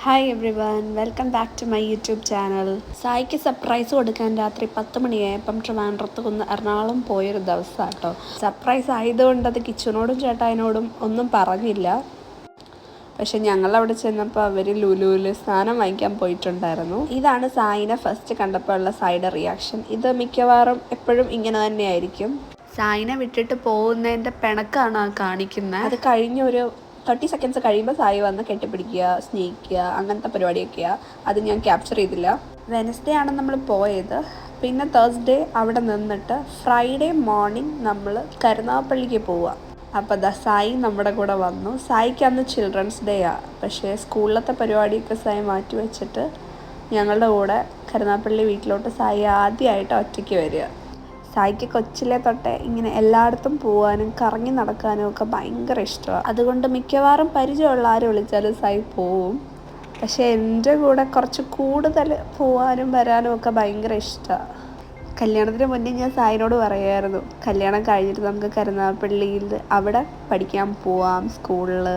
Hi everyone, welcome back to my YouTube channel. സായിക്ക് surprise കൊടുക്കാൻ രാത്രി 10 മണിയായപ്പം ട്രിവാൻഡ്രത്ത് നിന്ന് എറണാകുളം പോയൊരു ദിവസമാണ് കേട്ടോ. സർപ്രൈസ് ആയതുകൊണ്ട് അത് കിച്ചനോടും ചേട്ടായിനോടും ഒന്നും പറഞ്ഞില്ല. പക്ഷെ ഞങ്ങളവിടെ ചെന്നപ്പോൾ അവർ ലുലുവിൽ സ്നാനം വാങ്ങിക്കാൻ പോയിട്ടുണ്ടായിരുന്നു. ഇതാണ് സായിനെ ഫസ്റ്റ് കണ്ടപ്പോൾ ഉള്ള സായിയുടെ റിയാക്ഷൻ. ഇത് മിക്കവാറും എപ്പോഴും ഇങ്ങനെ തന്നെയായിരിക്കും. സായിനെ വിട്ടിട്ട് പോകുന്നതിൻ്റെ പിണക്കാണ് കാണിക്കുന്നത്. അത് കഴിഞ്ഞൊരു 30 സെക്കൻഡ്സ് കഴിയുമ്പോൾ സായി വന്ന് കെട്ടിപ്പിടിക്കുക, സ്നേഹിക്കുക, അങ്ങനത്തെ പരിപാടിയൊക്കെയാണ്. അത് ഞാൻ ക്യാപ്ചർ ചെയ്തില്ല. വെനസ്ഡേ ആണ് നമ്മൾ പോയത്. പിന്നെ തേഴ്സ്ഡേ അവിടെ നിന്നിട്ട് ഫ്രൈഡേ മോർണിംഗ് നമ്മൾ കരുനാഗപ്പള്ളിക്ക് പോവുക. അപ്പോൾ സായി നമ്മുടെ കൂടെ വന്നു. സായിക്ക് അന്ന് ചിൽഡ്രൻസ് ഡേ ആണ്. പക്ഷേ സ്കൂളിലത്തെ പരിപാടിയൊക്കെ സായി മാറ്റി വെച്ചിട്ട് ഞങ്ങളുടെ കൂടെ കരുനാഗപ്പള്ളി വീട്ടിലോട്ട് സായി ആദ്യമായിട്ട് ഒറ്റയ്ക്ക് വരിക. സായിക്ക് കൊച്ചിലെ തൊട്ടേ ഇങ്ങനെ എല്ലായിടത്തും പോകാനും കറങ്ങി നടക്കാനും ഒക്കെ ഭയങ്കര ഇഷ്ടമാണ്. അതുകൊണ്ട് മിക്കവാറും പരിചയമുള്ള ആരും വിളിച്ചാലും സായി പോവും. പക്ഷേ എൻ്റെ കൂടെ കുറച്ച് കൂടുതൽ പോകാനും വരാനും ഒക്കെ ഭയങ്കര ഇഷ്ടമാണ്. കല്യാണത്തിന് മുന്നേ ഞാൻ സായിനോട് പറയുമായിരുന്നു, കല്യാണം കഴിഞ്ഞിട്ട് നമുക്ക് കരുനാഗപ്പള്ളിയിൽ അവിടെ പഠിക്കാൻ പോവാം, സ്കൂളിൽ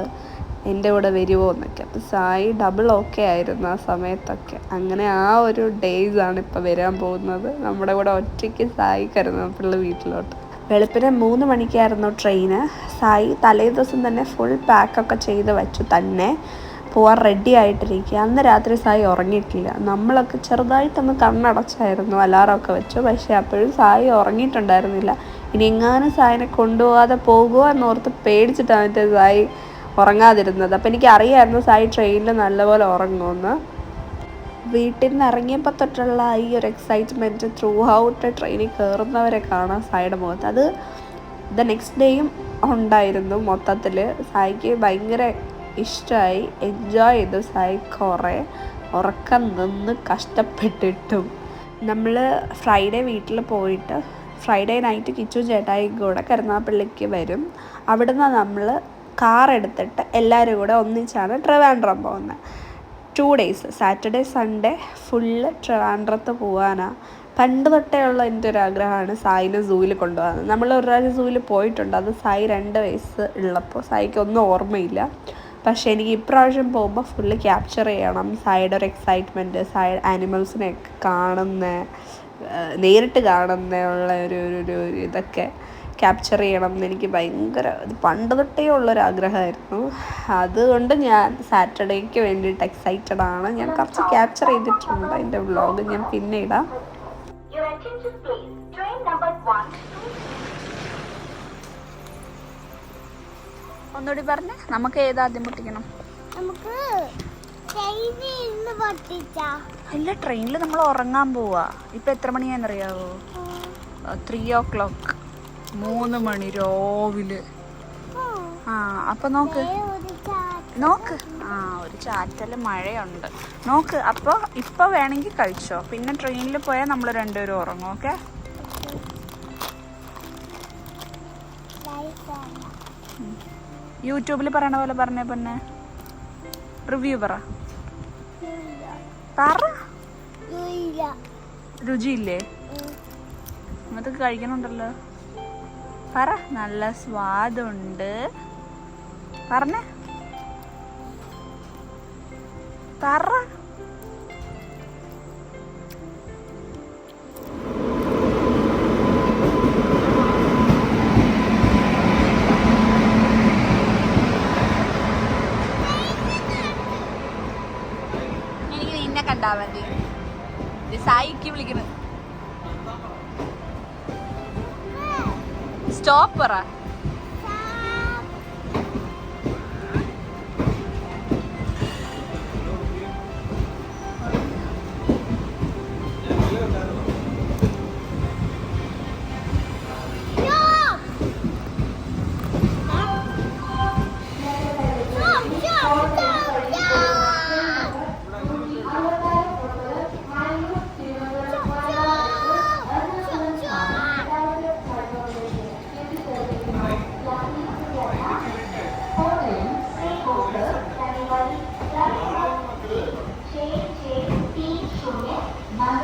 എൻ്റെ കൂടെ വരുമോ എന്നൊക്കെ. അപ്പോൾ സായി ഡബിൾ ഓക്കെ ആയിരുന്നു ആ സമയത്തൊക്കെ. അങ്ങനെ ആ ഒരു ഡേയ്സാണ് ഇപ്പോൾ വരാൻ പോകുന്നത്. നമ്മുടെ കൂടെ ഒറ്റയ്ക്ക് സായി കരുനാഗപ്പള്ളി വീട്ടിലോട്ട്. വെളുപ്പിനെ 3 മണിക്കായിരുന്നു ട്രെയിന്. സായി തലേ ദിവസം തന്നെ ഫുൾ പാക്കൊക്കെ ചെയ്ത് വെച്ചു, തന്നെ പോവാൻ റെഡി ആയിട്ടിരിക്കുക. അന്ന് രാത്രി സായി ഉറങ്ങിയിട്ടില്ല. നമ്മളൊക്കെ ചെറുതായിട്ടൊന്ന് കണ്ണടച്ചായിരുന്നു, അലാറമൊക്കെ വെച്ചു. പക്ഷേ അപ്പോഴും സായി ഉറങ്ങിയിട്ടുണ്ടായിരുന്നില്ല. ഇനി എങ്ങാനും സായിനെ കൊണ്ടുപോകാതെ പോകുമോ എന്നോർത്ത് പേടിച്ചിട്ടാണ് മറ്റേ സായി ഉറങ്ങാതിരുന്നത്. അപ്പോൾ എനിക്ക് അറിയാമായിരുന്നു സായി ട്രെയിനിൽ നല്ലപോലെ ഉറങ്ങുമെന്ന്. വീട്ടിൽ നിന്ന് ഇറങ്ങിയപ്പോൾ തൊട്ടുള്ള ഈ ഒരു എക്സൈറ്റ്മെൻറ്റ് ത്രൂ ഔട്ട് ട്രെയിനിൽ കയറുന്നവരെ കാണാം സായിയുടെ മുഖത്ത്. അത് നെക്സ്റ്റ് ഡേയും ഉണ്ടായിരുന്നു. മൊത്തത്തിൽ സായിക്ക് ഭയങ്കര ഇഷ്ടമായി, എൻജോയ് ചെയ്തു. സായി കുറേ ഉറക്കം നിന്ന് കഷ്ടപ്പെട്ടിട്ടും. നമ്മൾ ഫ്രൈഡേ വീട്ടിൽ പോയിട്ട് ഫ്രൈഡേ നൈറ്റ് കിച്ചു ചേട്ടായി കൂടെ കരുനാഗപ്പള്ളിക്ക് വരും. അവിടുന്ന് നമ്മൾ കാർ എടുത്തിട്ട് എല്ലാവരും കൂടെ ഒന്നിച്ചാണ് ട്രിവാൻഡ്രം പോകുന്നത്. 2 ഡേയ്സ്, സാറ്റർഡേ സൺഡേ ഫുള്ള് ട്രിവാൻഡ്രത്ത് പോകാനാണ്. പണ്ട് തൊട്ടേ ഉള്ള എൻ്റെ ഒരു ആഗ്രഹമാണ് സായിനെ സൂവിൽ കൊണ്ടുപോകാൻ. നമ്മൾ ഒരു പ്രാവശ്യം സൂവിൽ പോയിട്ടുണ്ട്. അത് സായി 2 വയസ്സ് ഉള്ളപ്പോൾ. സായിക്ക് ഒന്നും ഓർമ്മയില്ല. പക്ഷേ എനിക്ക് ഇപ്രാവശ്യം പോകുമ്പോൾ ഫുള്ള് ക്യാപ്ചർ ചെയ്യണം. സായിയുടെ ഒരു എക്സൈറ്റ്മെൻറ്റ്, സായി ആനിമൽസിനെയൊക്കെ നേരിട്ട് കാണുന്നുള്ള ഒരു ഇതൊക്കെ ക്യാപ്ചർ ചെയ്യണം എന്ന് എനിക്ക് ഭയങ്കര പണ്ട് തൊട്ടേ ഉള്ളൊരാഗ്രഹമായിരുന്നു. അതുകൊണ്ട് ഞാൻ സാറ്റർഡേക്ക് വേണ്ടിയിട്ട് എക്സൈറ്റഡ് ആണ്. ഞാൻ കുറച്ച് ക്യാപ്ചർ ചെയ്തിട്ടുണ്ട്. എൻ്റെ വ്ളോഗ് ഞാൻ പിന്നെ ഇടാം. ഒന്നുകൂടി പറഞ്ഞേ, നമുക്ക് ഏതാദ്യം പൊട്ടിക്കണം? അല്ല, ട്രെയിനിൽ നമ്മൾ ഉറങ്ങാൻ പോവാ. ഇപ്പം എത്ര മണിയാണെന്നറിയാവോ? 3 o'clock, 3 മണി രാവിലെ. അപ്പം നോക്ക് ഒരു ചാറ്റൽ മഴയുണ്ട്. നോക്ക്. അപ്പോൾ ഇപ്പോൾ വേണമെങ്കിൽ കഴിച്ചോ. പിന്നെ ട്രെയിനിൽ പോയാൽ നമ്മൾ 2 പേരും ഉറങ്ങും. ഓക്കെ? യൂട്യൂബിൽ പറയണ പോലെ പറഞ്ഞേ. പിന്നെ റിവ്യൂ പറ. രുചിയില്ലേ? അതൊക്കെ കഴിക്കണുണ്ടല്ലോ. പറ. നല്ല സ്വാദുണ്ട്. പറഞ്ഞേ. പറ. എനിക്ക് നിന്നെ കണ്ടാ മതി. സായിക്ക് വിളിക്കുന്നത്. സ്റ്റോപ്പ് പറ.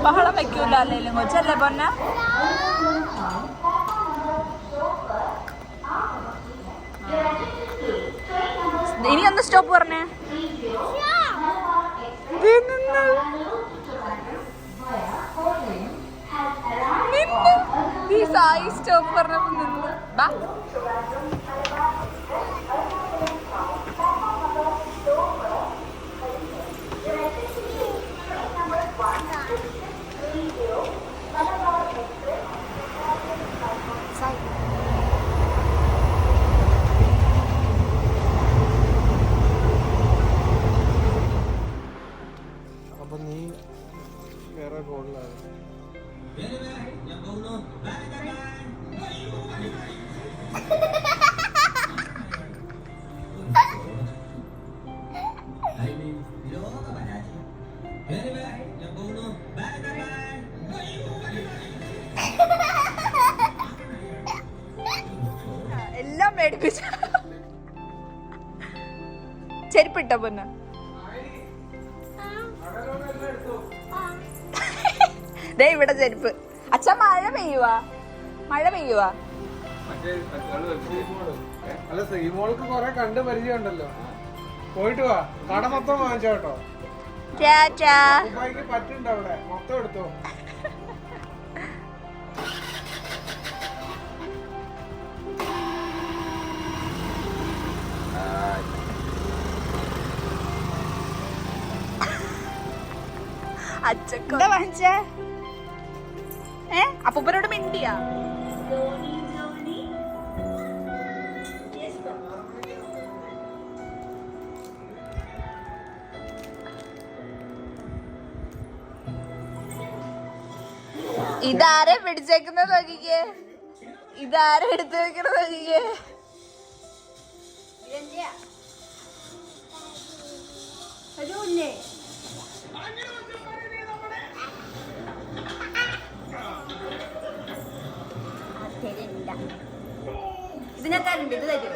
ബഹളം വെക്കൂല അല്ലേലും കൊച്ചല്ലേ പൊന്ന. ഇനി ഒന്ന് സ്റ്റോപ്പ് പറഞ്ഞേ. സായി സ്റ്റോപ്പ് പറഞ്ഞപ്പോ നിന്ന്. ബാ. അപ്പൊ നീ വേറെ റോഡിലാണ്. എല്ലാം മേടിപ്പിച്ച ചെരുപ്പിട്ട പൊന്ന ദേ ഇവിടെ ചെരുപ്പ്. അച്ഛാ മഴ പെയ്യുവാ, മഴ പെയ്യുവാ. അല്ല ശ്രീമോൾക്ക് കൊറേ കണ്ട് പരിചയം ഉണ്ടല്ലോ. പോയിട്ട് വാ, കട മൊത്തം വാങ്ങിച്ചോ കേട്ടോ. ദുബായിക്ക് പറ്റുണ്ട് അവിടെ, മൊത്തം എടുത്തോ. അച്ഛൻ വാങ്ങിച്ചേ? അപ്പൂപ്പനോട് മിണ്ടിയാ? ഇതാരെ പിടിച്ചേക്കുന്നത് നോക്കിക്കേ, ഇതാരെ എടുത്തു വെക്കണത് നോക്കിക്കേ. ഇതിനെത്താറുണ്ട്, ഇത് തരുമോ?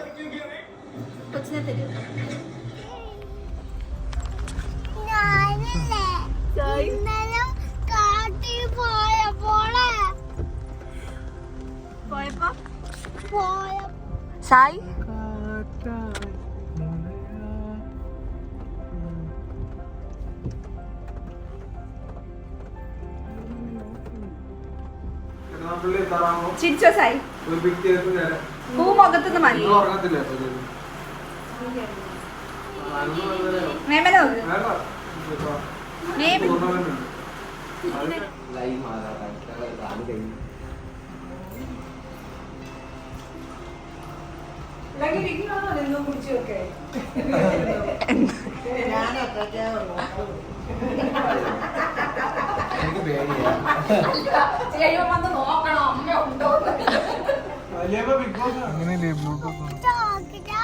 കൊച്ചിനെ തരുമോ? സായി ചിരിച്ചോ? സായി പൂ മുഖത്തുനിന്ന് മതി. മേമനോ അങ്ങനെയല്ലേ ബ്ലൂടൂത്ത്